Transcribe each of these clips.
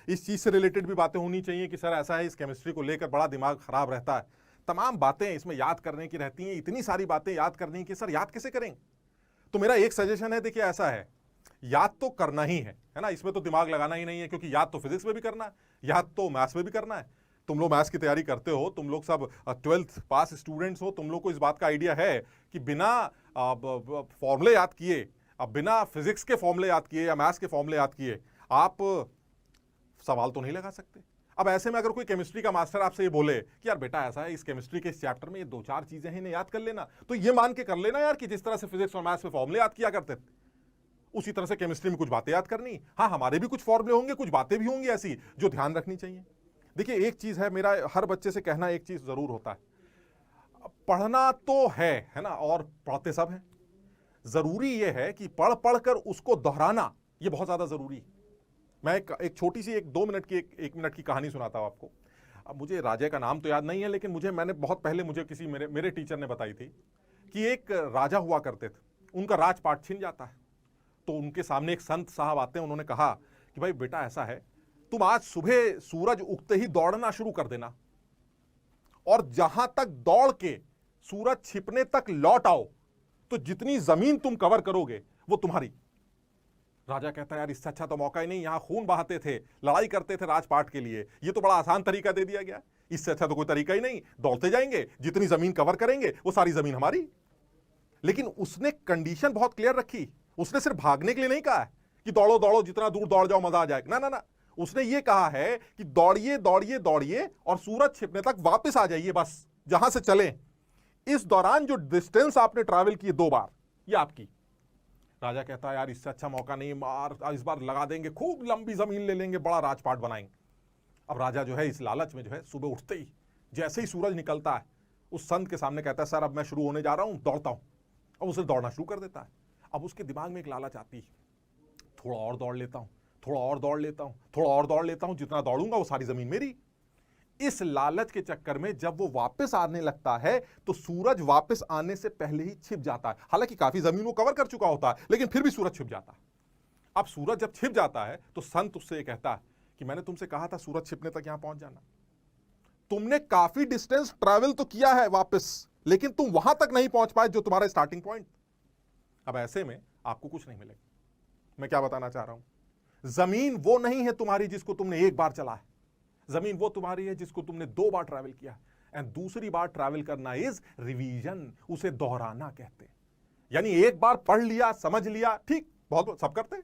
इस चीज़ से रिलेटेड भी बातें होनी चाहिए कि सर ऐसा है, इस केमिस्ट्री को लेकर बड़ा दिमाग खराब रहता है, तमाम बातें इसमें याद करने की रहती हैं, इतनी सारी बातें याद करनी कि सर याद कैसे करेंगे। तो मेरा एक सजेशन है, देखिए ऐसा है, याद तो करना ही है ना, इसमें तो दिमाग लगाना ही नहीं है, क्योंकि याद तो फिजिक्स में भी करना है, याद तो मैथ्स में भी करना है। तुम लोग मैथ्स की तैयारी करते हो, तुम लोग सब 12th पास स्टूडेंट्स हो, तुम लोग को इस बात का आइडिया है कि बिना फॉर्मूले याद किए, अब बिना फिजिक्स के फॉर्मूले याद किए या मैथ्स के फॉर्मूले याद किए आप सवाल तो नहीं लगा सकते। अब ऐसे में अगर कोई केमिस्ट्री का मास्टर आपसे ये बोले कि यार बेटा ऐसा है, इस केमिस्ट्री के इस चैप्टर में ये 2-4 चीजें हैं, इन्हें याद कर लेना, तो ये मान के कर लेना यार कि जिस तरह से फिजिक्स और मैथ्स में फॉर्मूले याद किया करते थे, उसी तरह से केमिस्ट्री में कुछ बातें याद करनी। हाँ, हमारे भी कुछ फॉर्मूले होंगे, कुछ बातें भी होंगी ऐसी जो ध्यान रखनी चाहिए। देखिए एक चीज है, मेरा हर बच्चे से कहना एक चीज जरूर होता है, पढ़ना तो है ना, और पढ़ते सब हैं। जरूरी यह है कि पढ़ पढ़ कर उसको दोहराना, यह बहुत ज्यादा जरूरी है। मैं एक छोटी सी 1-2 मिनट की 1 मिनट की कहानी सुनाता हूं आपको। अब मुझे राजा का नाम तो याद नहीं है, लेकिन मैंने बहुत पहले मुझे किसी मेरे टीचर ने बताई थी कि एक राजा हुआ करते थे, उनका राजपाट छिन जाता है। तो उनके सामने एक संत साहब आते हैं, उन्होंने कहा कि भाई बेटा ऐसा है, तुम आज सुबह सूरज उगते ही दौड़ना शुरू कर देना, और जहां तक दौड़ के सूरज छिपने तक लौट आओ, तो जितनी जमीन तुम कवर करोगे वो तुम्हारी। राजा कहता है यार इससे अच्छा तो मौका ही नहीं, यहां खून बहाते थे, लड़ाई करते थे राजपाट के लिए, ये तो बड़ा आसान तरीका दे दिया गया, इससे अच्छा तो कोई तरीका ही नहीं, दौड़ते जाएंगे, जितनी जमीन कवर करेंगे वो सारी जमीन हमारी। लेकिन उसने कंडीशन बहुत क्लियर रखी, उसने सिर्फ भागने के लिए नहीं कहा है कि दौड़ो दौड़ो जितना दूर दौड़ जाओ मजा आ जाएगा, ना ना ना, उसने ये कहा है कि दौड़िए दौड़िए दौड़िए और सूरज छिपने तक वापस आ जाइए, बस जहां से चले, इस दौरान जो डिस्टेंस आपने ट्रैवल की 2 बार, ये आपकी। राजा कहता है यार इससे अच्छा मौका नहीं, मार इस बार लगा देंगे, खूब लंबी जमीन ले लेंगे, बड़ा राजपाट बनाएंगे। अब राजा जो है इस लालच में जो है सुबह उठते ही जैसे ही सूरज निकलता है, उस संत के सामने कहता है सर अब मैं शुरू होने जा रहा हूं, दौड़ता हूं। अब उसे दौड़ना शुरू कर देता है। अब उसके दिमाग में एक लालच आती है, थोड़ा और दौड़ लेता हूं, थोड़ा और दौड़ लेता हूं, थोड़ा और दौड़ लेता हूं, जितना दौड़ूंगा वो सारी जमीन मेरी। इस लालच के चक्कर में जब वो वापस आने लगता है तो सूरज वापस आने से पहले ही छिप जाता है। हालांकि काफी जमीन वो कवर कर चुका होता है, लेकिन फिर भी सूरज छिप जाता है। अब सूरज जब छिप जाता है तो संत उससे कहता है कि मैंने तुमसे कहा था सूरज छिपने तक यहां पहुंच जाना, तुमने काफी डिस्टेंस ट्रैवल तो किया है वापस, लेकिन तुम वहां तक नहीं पहुंच पाए जो तुम्हारा स्टार्टिंग पॉइंट। अब ऐसे में आपको कुछ नहीं मिलेगा। मैं क्या बताना चाह रहा हूं, जमीन वो नहीं है तुम्हारी जिसको तुमने एक बार चला है, जमीन वो तुम्हारी है जिसको तुमने 2 बार ट्रैवल किया। एंड दूसरी बार ट्रैवल करना इज रिवीजन, उसे दोहराना कहते हैं। यानी एक बार पढ़ लिया, समझ लिया, ठीक, बहुत सब करते हैं,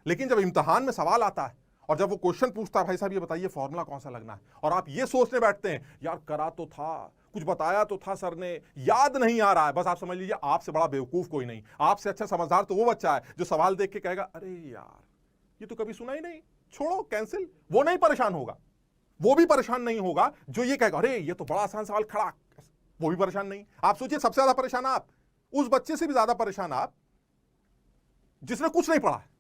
लेकिन जब इम्तिहान में सवाल आता है और जब वो क्वेश्चन पूछता है भाई साहब ये बताइए फॉर्मूला कौन सा लगना है, और आप ये सोचने बैठते हैं यार करा तो था, कुछ बताया तो था सर ने, याद नहीं आ रहा है, बस आप समझ लीजिए आपसे बड़ा बेवकूफ कोई नहीं, आपसे अच्छा समझदार तो वो बच्चा है जो सवाल देख के कहेगा अरे यार ये तो कभी सुना ही नहीं, छोड़ो कैंसिल। वो नहीं परेशान होगा, वो भी परेशान नहीं होगा जो ये कहेगा अरे ये तो बड़ा आसान सवाल खड़ा, वो भी परेशान नहीं। आप सोचिए सबसे ज्यादा परेशान आप, उस बच्चे से भी ज्यादा परेशान आप जिसने कुछ नहीं पढ़ा है।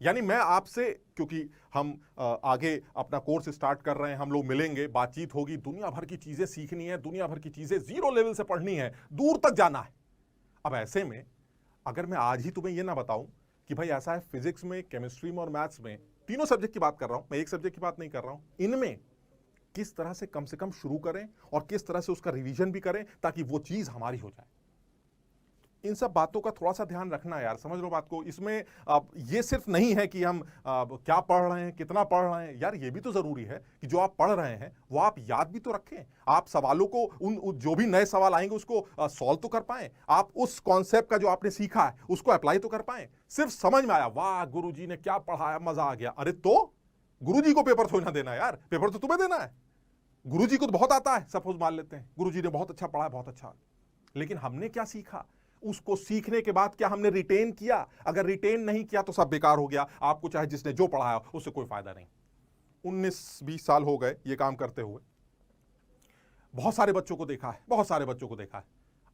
यानी मैं आपसे, क्योंकि हम आगे अपना कोर्स स्टार्ट कर रहे हैं, हम लोग मिलेंगे, बातचीत होगी, दुनिया भर की चीजें सीखनी है, दुनिया भर की चीजें 0 लेवल से पढ़नी है, दूर तक जाना है। अब ऐसे में अगर मैं आज ही तुम्हें यह ना बताऊं कि भाई ऐसा है फिजिक्स में, केमिस्ट्री में और मैथ्स में, तीनों सब्जेक्ट की बात कर रहा हूं मैं, एक सब्जेक्ट की बात नहीं कर रहा हूं, इनमें किस तरह से कम शुरू करें और किस तरह से उसका रिवीजन भी करें ताकि वो चीज हमारी हो जाए, इन सब बातों का थोड़ा सा ध्यान रखना यार, समझ लो बात को। इसमें ये सिर्फ नहीं है कि हम क्या पढ़ रहे हैं, कितना पढ़ रहे हैं, यार ये भी तो जरूरी है कि जो आप पढ़ रहे हैं वो आप याद भी तो रखें, आप सवालों को जो भी नए सवाल आएंगे उसको सॉल्व तो कर पाएं, आप उस कॉन्सेप्ट का जो आपने सीखा है उसको अप्लाई तो कर पाएं। सिर्फ समझ में आया वाह गुरुजी ने क्या पढ़ाया मजा आ गया, अरे तो गुरुजी को पेपर थोड़ी ना देना यार, पेपर तो तुम्हें देना है। गुरुजी को तो बहुत आता है, सपोज मान लेते हैं गुरुजी ने बहुत अच्छा पढ़ा, बहुत अच्छा, लेकिन हमने क्या सीखा, उसको सीखने के बाद क्या हमने रिटेन किया? अगर रिटेन नहीं किया तो सब बेकार हो गया, आपको चाहे जिसने जो पढ़ाया उससे कोई फायदा नहीं। 19-20 साल हो गए ये काम करते हुए, बहुत सारे बच्चों को देखा है, बहुत सारे बच्चों को देखा है,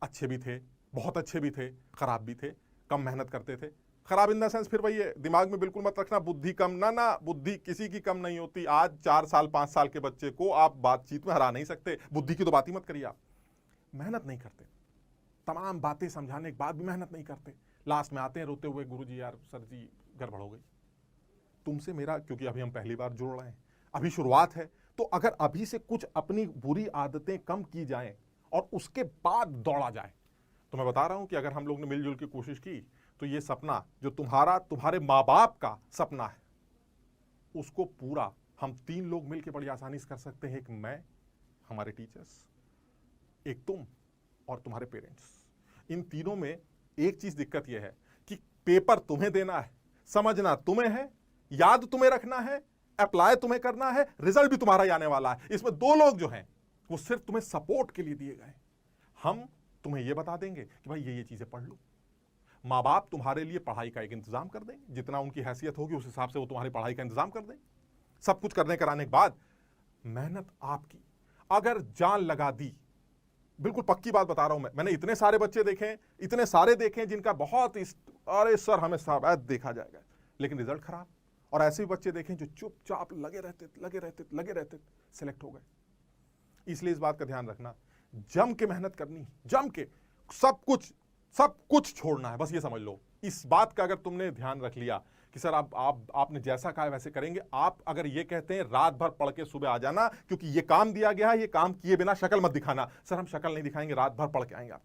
अच्छे भी थे, बहुत अच्छे भी थे, खराब भी थे, कम मेहनत करते थे। खराब इन द सेंस, फिर वही है, दिमाग में बिल्कुल मत रखना बुद्धि कम, ना ना, बुद्धि किसी की कम नहीं होती। आज 4 साल 5 साल के बच्चे को आप बातचीत में हरा नहीं सकते, बुद्धि की तो बात ही मत करिए। आप मेहनत नहीं करते, तमाम बातें समझाने के बाद भी मेहनत नहीं करते, लास्ट में आते हैं रोते हुए, गुरुजी यार सर जी गड़बड़ हो गई। तुमसे मेरा, क्योंकि अभी हम पहली बार जुड़ रहे हैं, अभी शुरुआत है, तो अगर अभी से कुछ अपनी बुरी आदतें कम की जाएं और उसके बाद दौड़ा जाए, तो मैं बता रहा हूं कि अगर हम लोग ने मिलजुल की कोशिश की तो ये सपना जो तुम्हारे माँ बाप का सपना है, उसको पूरा हम 3 लोग मिलकर बड़ी आसानी से कर सकते हैं। एक मैं, हमारे टीचर्स, एक तुम और तुम्हारे पेरेंट्स। इन तीनों में एक चीज दिक्कत यह है कि पेपर तुम्हें देना है, समझना तुम्हें है, याद तुम्हें रखना है, अप्लाई तुम्हें करना है, रिजल्ट भी तुम्हारा ही आने वाला है। इसमें 2 लोग जो हैं वो सिर्फ तुम्हें सपोर्ट के लिए दिए गए। हम तुम्हें यह बता देंगे कि भाई ये चीजें पढ़ लो। माँ बाप तुम्हारे लिए पढ़ाई का एक इंतजाम कर देंगे, जितना उनकी हैसियत होगी उस हिसाब से वो तुम्हारी पढ़ाई का इंतजाम कर देंगे। सब कुछ करने कराने के बाद मेहनत आपकी। अगर जान लगा दी, बिल्कुल पक्की बात बता रहा हूं मैंने इतने सारे बच्चे देखे, इतने सारे देखे जिनका बहुत अरे सर हमें शायद देखा जाएगा, लेकिन रिजल्ट खराब। और ऐसे भी बच्चे देखें जो चुपचाप लगे रहते सिलेक्ट हो गए। इसलिए इस बात का ध्यान रखना, जम के मेहनत करनी, जम के सब कुछ छोड़ना है, बस ये समझ लो। इस बात का अगर तुमने ध्यान रख लिया कि सर आपने जैसा कहा वैसे करेंगे। आप अगर ये कहते हैं रात भर पढ़ के सुबह आ जाना, क्योंकि ये काम दिया गया है, ये काम किए बिना शक्ल मत दिखाना। सर हम शक्ल नहीं दिखाएंगे, रात भर पढ़ के आएंगे आप।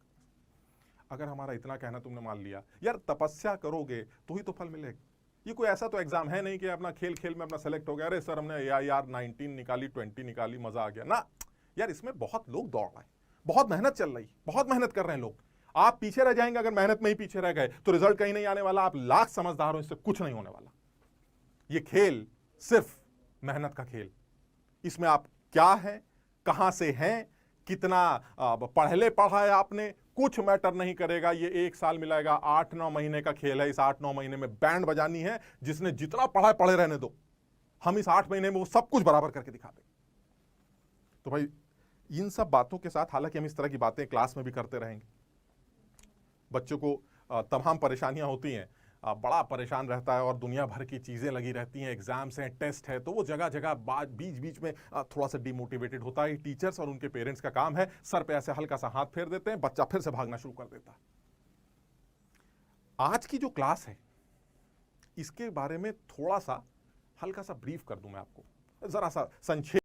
अगर हमारा इतना कहना तुमने मान लिया, यार तपस्या करोगे तो ही तो फल मिलेगा। ये कोई ऐसा तो एग्जाम है नहीं कि अपना खेल खेल में अपना सेलेक्ट हो गया, अरे सर हमने यार 19 निकाली, 20 निकाली, मजा आ गया ना। यार इसमें बहुत लोग दौड़ रहे हैं, बहुत मेहनत चल रही, बहुत मेहनत कर रहे हैं लोग। आप पीछे रह जाएंगे अगर मेहनत में ही पीछे रह गए तो रिजल्ट कहीं नहीं आने वाला। आप लाख समझदार हो, इससे कुछ नहीं होने वाला। ये खेल सिर्फ मेहनत का खेल। इसमें आप क्या हैं, कहां से हैं, कितना पढ़ा है आपने, कुछ मैटर नहीं करेगा। ये 1 साल मिलेगा, 8-9 महीने का खेल है। इस 8-9 महीने में बैंड बजानी है। जिसने जितना पढ़ा है पढ़े रहने दो, हम इस 8 महीने में वो सब कुछ बराबर करके दिखा दें। तो भाई इन सब बातों के साथ, हालांकि हम इस तरह की बातें क्लास में भी करते रहेंगे, बच्चों को तमाम परेशानियां होती हैं, बड़ा परेशान रहता है और दुनिया भर की चीज़ें लगी रहती हैं, एग्जाम्स हैं, टेस्ट है, तो वो जगह जगह बीच बीच में थोड़ा सा डिमोटिवेटेड होता है। टीचर्स और उनके पेरेंट्स का काम है सर पे ऐसे हल्का सा हाथ फेर देते हैं, बच्चा फिर से भागना शुरू कर देता है। आज की जो क्लास है इसके बारे में थोड़ा सा हल्का सा ब्रीफ कर दूं मैं आपको, जरा सा संक्षेप